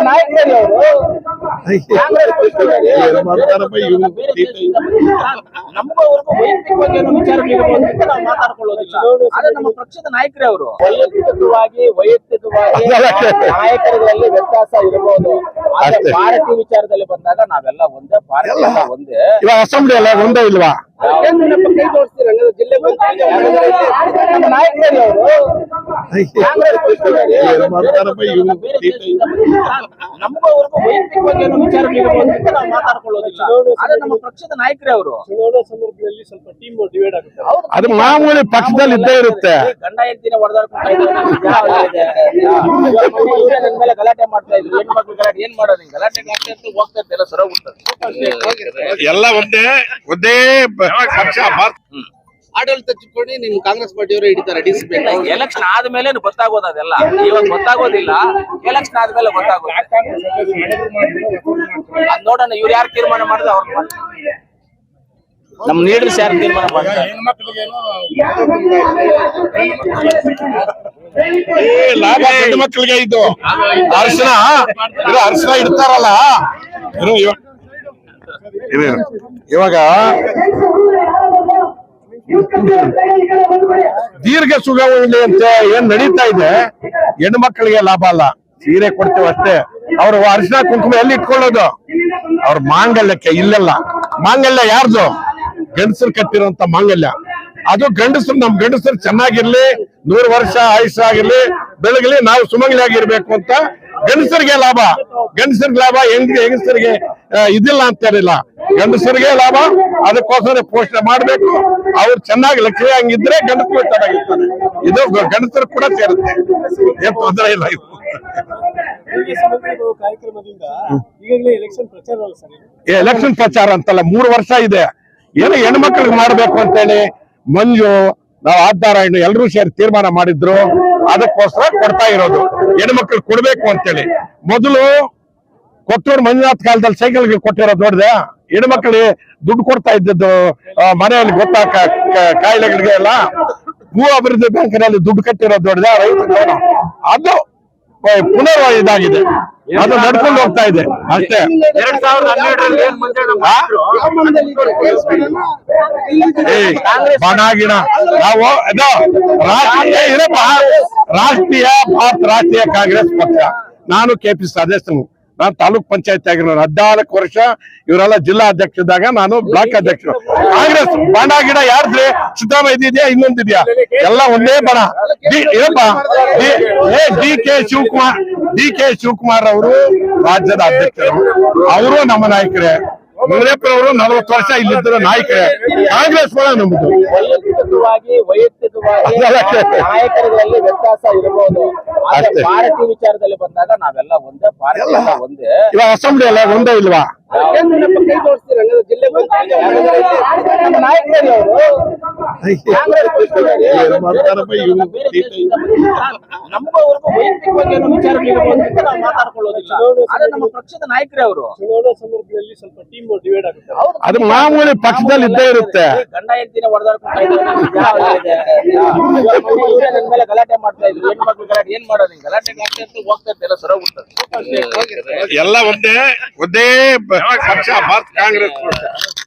ನಾಯಕರಲ್ಲಿ ನಮಗವರೆಗೂ ವೈಯಕ್ತಿಕವಾಗಿ ಏನೋ ವಿಚಾರಗಳಿರ್ಬೋದು ಅಂತ ನಾವು ಮಾತಾಡ್ಕೊಳ್ಳೋದಿಲ್ಲ. ಆದ್ರೆ ನಮ್ಮ ಪಕ್ಷದ ನಾಯಕರೇ ಅವರು ವೈಯಕ್ತಿಕವಾಗಿ ನಾಯಕರಲ್ಲಿ ವ್ಯತ್ಯಾಸ ಇರಬಹುದು. ಆದ್ರೆ ಪಾರ್ಟಿ ವಿಚಾರದಲ್ಲಿ ಬಂದಾಗ ನಾವೆಲ್ಲ ಒಂದೇ, ಪಾರ್ಟಿ ಎಲ್ಲ ಒಂದೇ. ಇವಾಗ ಅಸೆಂಬ್ಲಿ ಎಲ್ಲ ಒಂದೇ ಇಲ್ವಾ? ಕೈ ತೋರಿಸ್ತೀರ ಜಿಲ್ಲೆ ನಾಯಕರಲ್ಲಿ ನಮಗವರೆಗೂ ವೈಯಕ್ತಿಕವಾಗಿ ಏನೋ ವಿಚಾರಗಳಿರ್ಬೋದು ಅಂತ ನಾವು ಮಾತಾಡ್ಕೊಳ್ಳೋದಿಲ್ಲ. ಆದ್ರೆ ನಮ್ಮ ಪಕ್ಷದ ನಾಯಕರೇ ಅವರು ಚುನಾವಣಾ ಸಂದರ್ಭದಲ್ಲಿ ಸ್ವಲ್ಪ ಟೀಮ್ ಡಿವೈಡ್ ಆಗುತ್ತೆ. ಅದು ಮಾಮೂಲಿ ಪಕ್ಷದಲ್ಲಿ ಇದ್ದೇ ಇರುತ್ತೆ. ಗಂಡ ಹೆಂಡತಿನ ಹೊಡೆದಾಡ್ಕೊಂಡು ನನ್ನ ಮೇಲೆ ಗಲಾಟೆ ಮಾಡ್ತಾ ಇದ್ರು. ಹೆಣ್ಮಕ್ಳು ಗಲಾಟೆ ಏನ್ ಮಾಡೋದು? ಗಲಾಟೆ ಆಗ್ತಾ ಹೋಗ್ತಾ ಇರ್ತೆಲ್ಲ ಸರೋಗ್ಬಿಡ್ತದೆ. ಎಲ್ಲ ಒಂದೇ ಪಕ್ಷ. ಆಡಳಿತ ಚಿಕ್ಕೋಣಿ ನಿಮ್ ಕಾಂಗ್ರೆಸ್ ಪಾರ್ಟಿಯವರು ಹಿಡಿತಾರೆ. ಎಲೆಕ್ಷನ್ ಆದ್ಮೇಲೆ ಗೊತ್ತಾಗೋದು, ಅದೆಲ್ಲ ಇವಾಗ ಗೊತ್ತಾಗೋದಿಲ್ಲ. ಎಲೆಕ್ಷನ್ ಆದ್ಮೇಲೆ ಗೊತ್ತಾಗೋದು. ನೋಡೋಣ ಇವ್ರು ಯಾರು ತೀರ್ಮಾನ ಮಾಡಿದ್ರೆ ಅವ್ರು ನಮ್ ಲೀಡರ್ಸ್ ಯಾರು ತೀರ್ಮಾನ ಮಾಡ್ತಾರೆ. ಲಾಭ ಹೆಣ್ಮಕ್ಳಿಗೆ ಇದು ಅರ್ಶನ ಇಡ್ತಾರಲ್ಲ ಇವಾಗ ದೀರ್ಘ ಸುಗವಣಿ ಅಂತ ಏನ್ ನಡೀತಾ ಇದೆ, ಹೆಣ್ಮಕ್ಳಿಗೆ ಲಾಭ ಅಲ್ಲ. ಸೀರೆ ಕೊಡ್ತೇವೆ ಅಷ್ಟೇ. ಅವ್ರು ಅರಿಶಿನ ಕುಂಕುಮ ಎಲ್ಲಿ ಇಟ್ಕೊಳ್ಳೋದು? ಅವ್ರ ಮಾಂಗಲ್ಯಕ್ಕೆ. ಇಲ್ಲೆಲ್ಲ ಮಾಂಗಲ್ಯ ಯಾರ್ದು? ಗಂಡಸರು ಕಟ್ಟಿರೋಂತ ಮಾಂಗಲ್ಯ. ಅದು ಗಂಡಸರು, ನಮ್ ಗಂಡಸರು ಚೆನ್ನಾಗಿರ್ಲಿ, 100 ವರ್ಷ ಆಯುಷ್ಯಾಗಿರ್ಲಿ, ಬೆಳಗಲಿ, ನಾವು ಸುಮಂಗಲಿಯಾಗಿರ್ಬೇಕು ಅಂತ ಗಂಡಸರಿಗೆ ಲಾಭ. ಗಂಡಸರಿಗೆ ಲಾಭ, ಹೆಂಗಸರಿಗೆ ಇದಿಲ್ಲ ಅಂತೇಳಿಲ್ಲ. ಗಂಡಸರಿಗೆ ಲಾಭ. ಅದಕ್ಕೋಸ್ಕರ ಪೋಷಣೆ ಮಾಡ್ಬೇಕು. ಅವ್ರು ಚೆನ್ನಾಗಿ ಲಕ್ಷ್ಮಿ ಹಂಗಿದ್ರೆ ಗಂಡಸರು ಚೆನ್ನಾಗಿರ್ತಾರೆ. ಇದು ಗಂಡಸರು ಕೂಡ ಸೇರುತ್ತೆ, ಏನ್ ತೊಂದರೆ ಇಲ್ಲ. ಇದು ಕಾರ್ಯಕ್ರಮದಿಂದ ಈಗಾಗಲೇ ಎಲೆಕ್ಷನ್ ಪ್ರಚಾರ ಅಲ್ಲ ಸರ್? ಎಲೆಕ್ಷನ್ ಪ್ರಚಾರ ಅಂತಲ್ಲ, 3 ವರ್ಷ ಇದೆ. ಏನೋ ಹೆಣ್ಮಕ್ಳಿಗೆ ಮಾಡ್ಬೇಕು ಅಂತೇಳಿ ಮಂಜು, ನಾವು ಆದ್ದಾರಾಯಣ ಎಲ್ಲರೂ ಸೇರಿ ತೀರ್ಮಾನ ಮಾಡಿದ್ರು. ಅದಕ್ಕೋಸ್ಕರ ಕೊಡ್ತಾ ಇರೋದು. ಹೆಣ್ಮಕ್ಳು ಕೊಡ್ಬೇಕು ಅಂತೇಳಿ. ಮೊದಲು ಕೊಟ್ಟೂರು ಮಂಜುನಾಥ್ ಕಾಲದಲ್ಲಿ ಸೈಕಲ್ಗೆ ಕೊಟ್ಟಿರೋದು ನೋಡಿದೆ. ಹೆಣ್ಮಕ್ಳಿಗೆ ದುಡ್ಡು ಕೊಡ್ತಾ ಇದ್ದದ್ದು ಮನೆಯಲ್ಲಿ ಗೊತ್ತಾ, ಕಾಯಿಲೆಗಳಿಗೆ ಎಲ್ಲ ಭೂ ಅಭಿವೃದ್ಧಿ ಬ್ಯಾಂಕಿನಲ್ಲಿ ದುಡ್ಡು ಕಟ್ಟಿರೋದು ನೋಡಿದೆ ರೈತರು. ಅದು ಪುನರ್ ಇದಾಗಿದೆ, ಅದು ನಡ್ಕೊಂಡು ಹೋಗ್ತಾ ಇದೆ ಅಷ್ಟೇ. 2012 ಬಣಗಿಣ ನಾವು ರಾಷ್ಟ್ರೀಯ ಕಾಂಗ್ರೆಸ್ ಪಕ್ಷ. ನಾನು ಕೆಪಿ ಸದಸ್ಯನು. ನಾನು ತಾಲೂಕ್ ಪಂಚಾಯತ್ ಆಗಿರೋ 14 ವರ್ಷ. ಇವರೆಲ್ಲ ಜಿಲ್ಲಾ ಅಧ್ಯಕ್ಷ ಇದ್ದಾಗ ನಾನು ಬ್ಲಾಕ್ ಅಧ್ಯಕ್ಷರು. ಕಾಂಗ್ರೆಸ್ ಬಣ ಗಿಡ ಯಾರ್ದ್ರಿ? ಸಿದ್ದರಾಮಯ್ಯ ಇದೆಯಾ, ಇನ್ನೊಂದಿದ್ಯಾ? ಎಲ್ಲ ಒಂದೇ ಬಣ. ಡಿ ಕೆ ಶಿವಕುಮಾರ್ ಅವರು ರಾಜ್ಯದ ಅಧ್ಯಕ್ಷರು. ಅವರು ನಮ್ಮ ನಾಯಕರೇ. ಮುನಿಯಪ್ಪನವರು 40 ವರ್ಷ ಇಲ್ಲಿದ್ದರು ನಾಯಕರೇ. ಕಾಂಗ್ರೆಸ್ ಬಣ ನಮ್ದು. ವೈಯಕ್ತಿಕವಾಗಿ ನಾಯಕರಲ್ಲಿ ವ್ಯತ್ಯಾಸ ಇರಬಹುದು. ಆದ್ರೆ ಪಾರ್ಟಿ ವಿಚಾರದಲ್ಲಿ ಬಂದಾಗ ನಾವೆಲ್ಲ ಒಂದೇ, ಪಾರ್ಟಿ ಎಲ್ಲ ಒಂದೇ. ಇವಾಗ ಅಸೆಂಬ್ಲಿ ಎಲ್ಲ ಒಂದೇ ಇಲ್ವಾ? ಕೈ ತೋರಿಸ್ತೀರ ಜಿಲ್ಲೆ ನಾಯಕರಲ್ಲಿ ನಮಗವರೆಗೂ ವೈಯಕ್ತಿಕವಾಗಿ ಏನೋ ವಿಚಾರಗಳಿರ್ಬೋದು ಅಂತ ನಾವು ಮಾತಾಡ್ಕೊಳ್ಳೋದಿಲ್ಲ. ಆದ್ರೆ ನಮ್ಮ ಪಕ್ಷದ ನಾಯಕರೇ ಅವರು ಚುನಾವಣಾ ಸಂದರ್ಭದಲ್ಲಿ ಸ್ವಲ್ಪ ಟೀಮ್ ಡಿವೈಡ್ ಆಗುತ್ತೆ. ಅದು ಮಾಮೂಲಿ ಪಕ್ಷದಲ್ಲಿ ಇದ್ದೇ ಇರುತ್ತೆ. ಗಂಡ ಹೆಂಡತಿನ ಹೊಡೆದಾಡ್ಕೊಂಡು ನನ್ನ ಮೇಲೆ ಗಲಾಟೆ ಮಾಡ್ತಾ ಇದ್ರು. ಹೆಣ್ಮಕ್ಳು ಗಲಾಟೆ ಏನ್ ಮಾಡೋದು? ಗಲಾಟೆ ಆಗ್ತಾ ಹೋಗ್ತಾ ಇರ್ತೆಲ್ಲ ಸರೋಗ್ಬಿಡ್ತದೆ. ಎಲ್ಲ ಒಂದೇ ಪಕ್ಷ. ಕಾಂಗ್ರೆಸ್